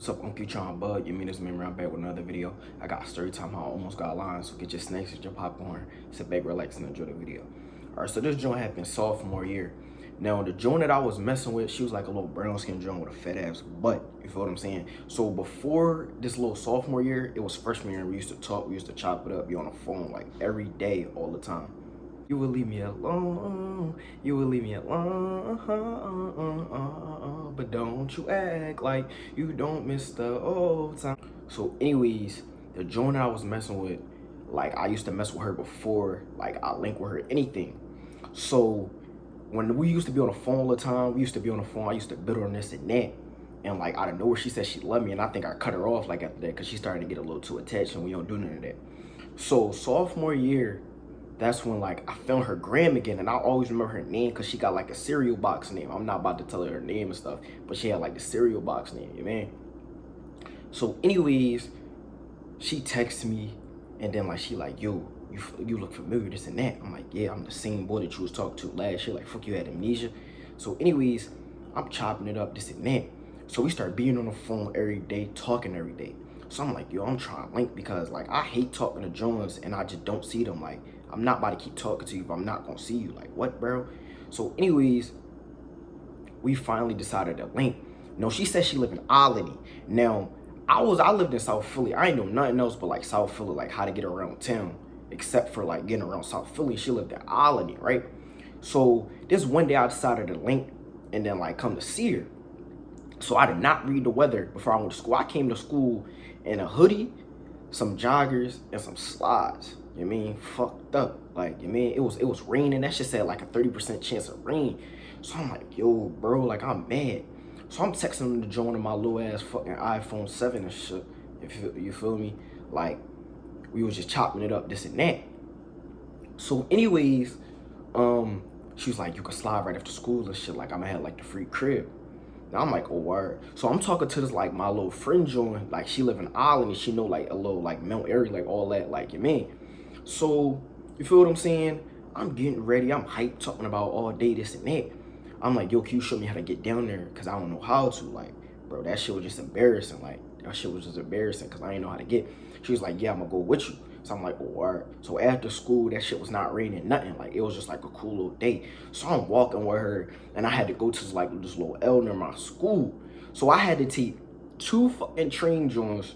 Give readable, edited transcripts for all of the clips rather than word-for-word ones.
What's up, Uncle John Bud? You mean this memory? I'm back with another video. I got a story time how I almost got lying, so get your snacks and your popcorn, sit back, relax, and enjoy the video. Alright, so this joint happened sophomore year. Now, the joint that I was messing with, she was like a little brown skin joint with a fat ass butt. You feel what I'm saying? So before this little sophomore year, it was freshman year, and we used to talk, we used to chop it up, be on the phone like every day, all the time. You will leave me alone, you will leave me alone, but don't you act like you don't miss the old time. So anyways, the joint I was messing with, like I used to mess with her before, like I link with her, anything. So when we used to be on the phone all the time, we used to be on the phone, I used to build her on this and that. And like out of nowhere, she said she loved me, and I think I cut her off like after that because she started to get a little too attached and we don't do none of that. So sophomore year, that's when like I found her gram again, and I always remember her name because she got like a cereal box name. I'm not about to tell her name and stuff, but she had like the cereal box name, you man. So anyways, she texts me, and then like she like, yo, you look familiar, this and that. I'm like, yeah, I'm the same boy that you was talking to last year. Like, fuck, you had amnesia. So anyways, I'm chopping it up, this and that. So we start being on the phone every day, talking every day. So I'm like, yo, I'm trying to link because like I hate talking to Jones and I just don't see them. Like, I'm not about to keep talking to you if I'm not gonna see you. Like, what, bro? So anyways, we finally decided to link. No, she said she lived in Albany. Now, I lived in South Philly. I ain't know nothing else but like South Philly, like how to get around town, except for like getting around South Philly. She lived in Albany, right? So this one day I decided to link and then like come to see her. So I did not read the weather before I went to school. I came to school in a hoodie, some joggers, and some slides. You mean fucked up? Like, you mean it was raining. That shit said like a 30% chance of rain. So I'm like, yo, bro, like I'm mad. So I'm texting him to join in my little ass fucking iPhone 7 and shit. You feel me? Like, we was just chopping it up, this and that. So anyways, she was like, you can slide right after school and shit. Like, I'ma have like the free crib. Now I'm like, oh word. So I'm talking to this like my little friend joint, like she live in Ireland and she know like a little like Mount Airy, like all that, like you mean. So you feel what I'm saying? I'm getting ready, I'm hyped, talking about all day this and that. I'm like, yo, can you show me how to get down there? Cause I don't know how to. Like, bro, that shit was just embarrassing. Like, that shit was just embarrassing because I didn't know how to get. She was like, yeah, I'm gonna go with you. So I'm like, oh, all right. So after school, that shit was not raining, nothing. Like, it was just like a cool little day. So I'm walking with her, and I had to go to like this little L near my school. So I had to take 2 fucking train joints,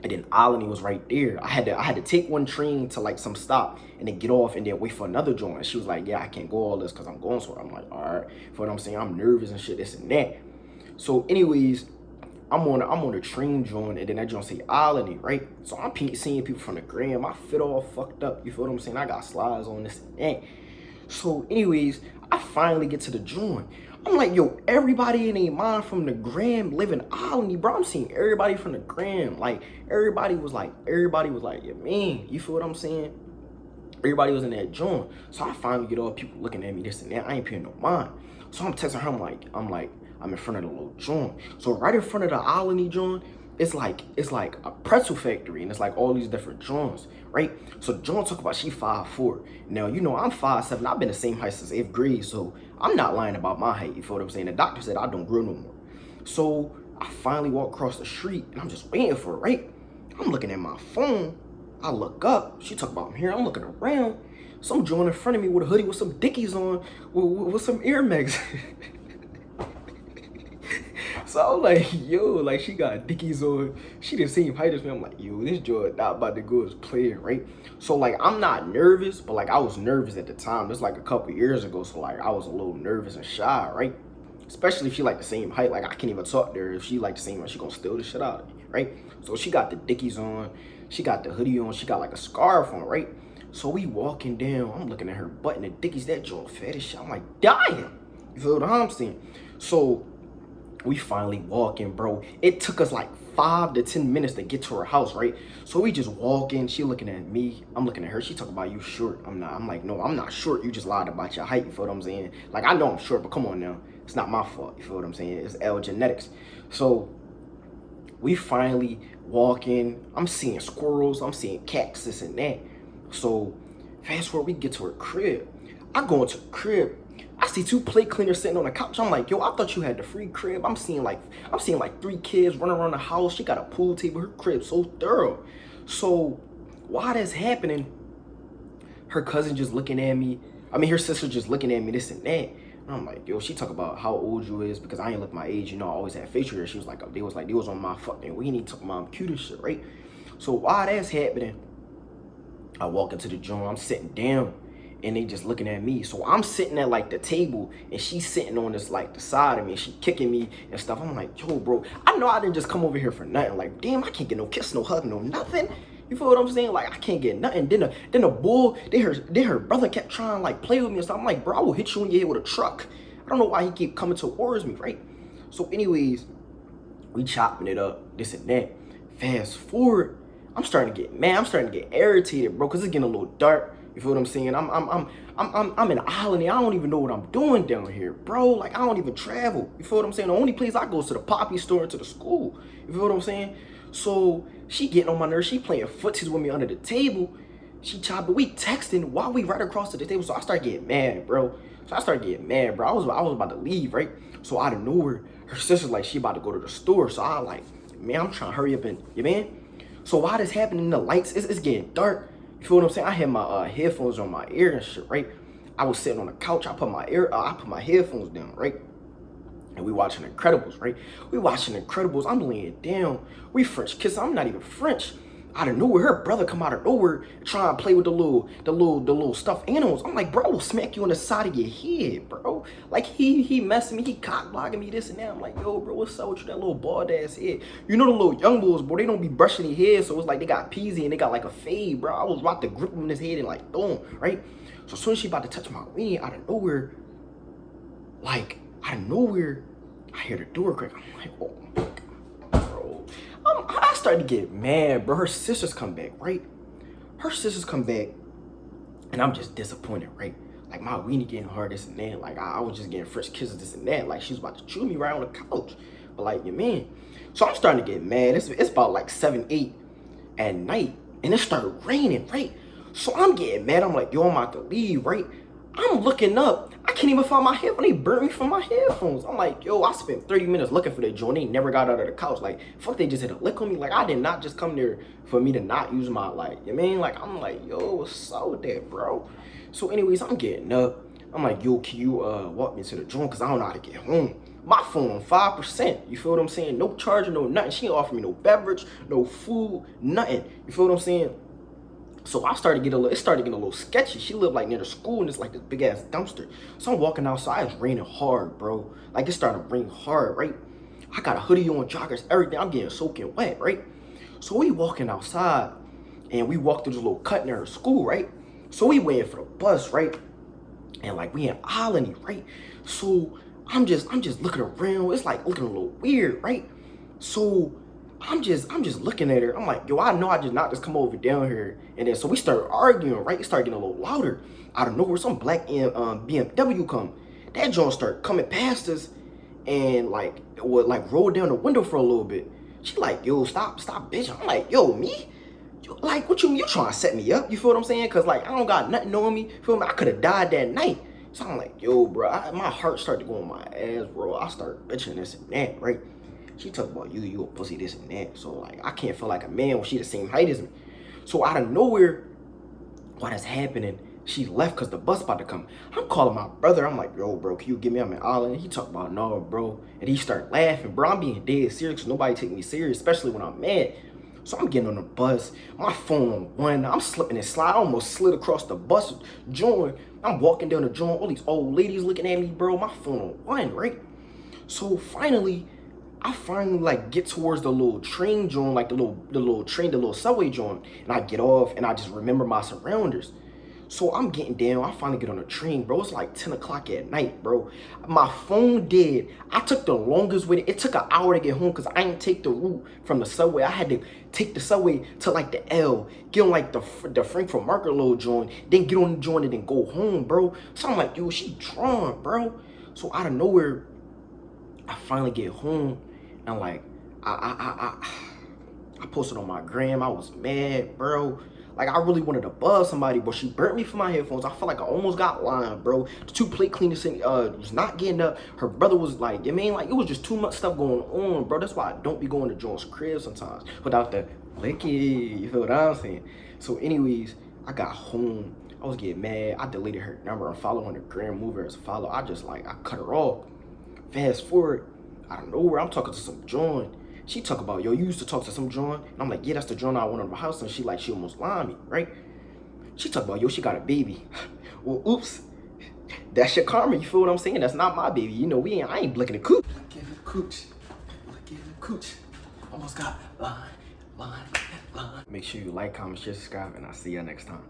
and then Albany was right there. I had to take one train to like some stop and then get off and then wait for another joint. And she was like, yeah, I can't go all this because I'm going somewhere. I'm like, all right. For what I'm saying, I'm nervous and shit, this and that. So anyways, I'm on the train joint, and then that joint say Albany, right? So I'm seeing people from the gram. My fit all fucked up. You feel what I'm saying? I got slides on this and that. So anyways, I finally get to the joint. I'm like, yo, everybody in their mind from the gram live in Albany, bro. I'm seeing everybody from the gram. Like, everybody was like, yeah, man, you feel what I'm saying? Everybody was in that joint. So I finally get all people looking at me, this and that. I ain't paying no mind. So I'm texting her, I'm in front of the little joint. So right in front of the Albany joint, it's like a pretzel factory, and it's like all these different joints, right? So John talk about she 5'4". Now, you know, I'm 5'7". I've been the same height since 8th grade, so I'm not lying about my height, you feel what I'm saying? The doctor said I don't grow no more. So I finally walk across the street, and I'm just waiting for her, right? I'm looking at my phone. I look up. She talk about I'm here. I'm looking around. Some joint in front of me with a hoodie with some Dickies on, with some Air Max. So I'm like, yo, like she got Dickies on. She didn't seem height as me. I'm like, yo, this joint not about to go as player, right? So like I'm not nervous, but like I was nervous at the time. This like a couple years ago, so like I was a little nervous and shy, right? Especially if she like the same height. Like I can't even talk to her. If she like the same height, she gonna steal the shit out of me, right? So she got the Dickies on. She got the hoodie on. She got like a scarf on, right? So we walking down. I'm looking at her butt and the Dickies. That joint fat as shit. I'm like, damn. You feel what I'm saying? So we finally walking, bro. It took us like 5 to 10 minutes to get to her house, right? So we just walking. She looking at me. I'm looking at her. She talking about you short. I'm not. I'm like, no, I'm not short. You just lied about your height. You feel what I'm saying? Like, I know I'm short, but come on now. It's not my fault. You feel what I'm saying? It's L genetics. So we finally walking. I'm seeing squirrels. I'm seeing cats, this and that. So fast forward, we get to her crib. I go into the crib. I see two plate cleaners sitting on the couch. I'm like, yo, I thought you had the free crib. I'm seeing like 3 kids running around the house. She got a pool table. Her crib so thorough. So while that's happening, her cousin just looking at me. I mean, her sister just looking at me, this and that. And I'm like, yo, she talk about how old you is because I ain't look my age. You know, I always had facial hair. She was like, they was on my fucking weenie talking about I'm cute and shit, right? So while that's happening, I walk into the joint. I'm sitting down. And they just looking at me. So I'm sitting at like the table and she's sitting on this like the side of me and she kicking me and stuff. I'm like, yo, bro, I know I didn't just come over here for nothing. Like, damn, I can't get no kiss, no hug, no nothing. You feel what I'm saying? Like, I can't get nothing. Then the bull, her brother kept trying to like play with me and stuff. I'm like, bro, I will hit you in your head with a truck. I don't know why he keep coming towards me, right? So anyways, we chopping it up, this and that. Fast forward, I'm starting to get mad. I'm starting to get irritated, bro, because it's getting a little dark. You feel what I'm saying? I'm in Island. I don't even know what I'm doing down here, bro. Like, I don't even travel. You feel what I'm saying? The only place I go is to the Poppy store and to the school. You feel what I'm saying? So she getting on my nerves. She playing footsies with me under the table. She chopping. We texting while we right across to the table. So I start getting mad, bro. I was about to leave, right? So out of nowhere, her sister's like, she about to go to the store. So I like, man, I'm trying to hurry up and, you man? So while this happening, the lights, it's getting dark. You feel what I'm saying? I had my headphones on my ear and shit, right? I was sitting on the couch. I put my headphones down, right? And we watching Incredibles, right? We watching Incredibles. I'm laying down. We French kiss. I'm not even French. Out of nowhere, her brother come out of nowhere trying to play with the little stuffed animals. I'm like, bro, I will smack you on the side of your head, bro. Like he messing me, he cock blocking me, this and that. I'm like, yo, bro, what's up with you, that little bald ass head? You know the little young bulls, bro, they don't be brushing their hair, so it's like they got peasy and they got like a fade, bro. I was about to grip him in his head and like throw him, right? So as soon as she about to touch my weenie, out of nowhere, I hear the door crack. I'm like, oh my God, bro. I started to get mad, bro. Her sisters come back, right? Her sisters come back, and I'm just disappointed, right? Like, my weenie getting hard, this and that. Like, I was just getting fresh kisses, this and that. Like, she was about to chew me right on the couch. But, like, you man. So I'm starting to get mad. It's about, like, 7, 8 at night, and it started raining, right? So I'm getting mad. I'm like, yo, I'm about to leave, right? I'm looking up. I can't even find my headphones. They burnt me from my headphones. I'm like, yo, I spent 30 minutes looking for that joint. They never got out of the couch. Like, fuck, they just hit a lick on me. Like, I did not just come there for me to not use my, like, you mean? Like, I'm like, yo, what's up with that, bro? So anyways, I'm getting up. I'm like, yo, can you walk me to the joint? Because I don't know how to get home. My phone on 5%. You feel what I'm saying? No charger, no nothing. She ain't offer me no beverage, no food, nothing. You feel what I'm saying? So it started getting a little sketchy. She lived like near the school and it's like this big ass dumpster. So I'm walking outside, it's raining hard, bro. Like it's starting to rain hard, right? I got a hoodie on, joggers, everything. I'm getting soaking wet, right? So we walking outside and we walked through this little cut near her school, right? So we waiting for the bus, right? And like we in Alany, right? So I'm just looking around. It's like looking a little weird, right? So I'm just looking at her. I'm like, yo, I know I did not just come over down here. And then so we started arguing, right? It started getting a little louder. Out of nowhere, some black BMW come. That joint started coming past us and like would like roll down the window for a little bit. She like, yo, stop, bitch. I'm like, yo, me? Like, what you trying to set me up? You feel what I'm saying? Cause like I don't got nothing on me. Feel me? I could have died that night. So I'm like, yo, bro, my heart started to go on my ass, bro. I started bitching this and that, right? She talk about you a pussy, this and that. So like I can't feel like a man when she the same height as me. So out of nowhere, while that's happening, she left because the bus about to come. I'm calling my brother. I'm like, yo, bro, can you get me on my island? He talk about no, bro. And he start laughing, bro. I'm being dead serious because nobody take me serious, especially when I'm mad. So I'm getting on the bus, my phone on one. I'm slipping and slide. I almost slid across the bus joint. I'm walking down the joint. All these old ladies looking at me, bro. My phone on one, right? So finally, I finally like get towards the little train joint, like the little subway joint, and I get off and I just remember my surroundings. So I'm getting down, I finally get on the train, bro. It's like 10 o'clock at night, bro. My phone dead. I took the longest way. It took an hour to get home because I didn't take the route from the subway. I had to take the subway to like the L, get on like the Frankfurt Market little joint, then get on the joint and then go home, bro. So I'm like, yo, she drawn, bro. So out of nowhere, I finally get home and like I posted on my gram. I was mad, bro. Like, I really wanted to buzz somebody, but she burnt me for my headphones. I felt like I almost got lined, bro. The two plate cleaners was not getting up. Her brother was like, I mean, like, it was just too much stuff going on, bro. That's why I don't be going to John's crib sometimes without the licky. You feel what I'm saying? So, anyways, I got home. I was getting mad. I deleted her number and following her Grand Mover as a follow. I cut her off. Fast forward, out of nowhere, I'm talking to some John. She talk about, yo, you used to talk to some John? And I'm like, yeah, that's the John I went to my house. And she almost lied me, right? She talk about, yo, she got a baby. Well, oops. That's your karma, you feel what I'm saying? That's not my baby. You know, I ain't blicking the cooch. Blicking the cooch. Blicking the cooch. Almost got line. Make sure you like, comment, share, subscribe, and I'll see you next time.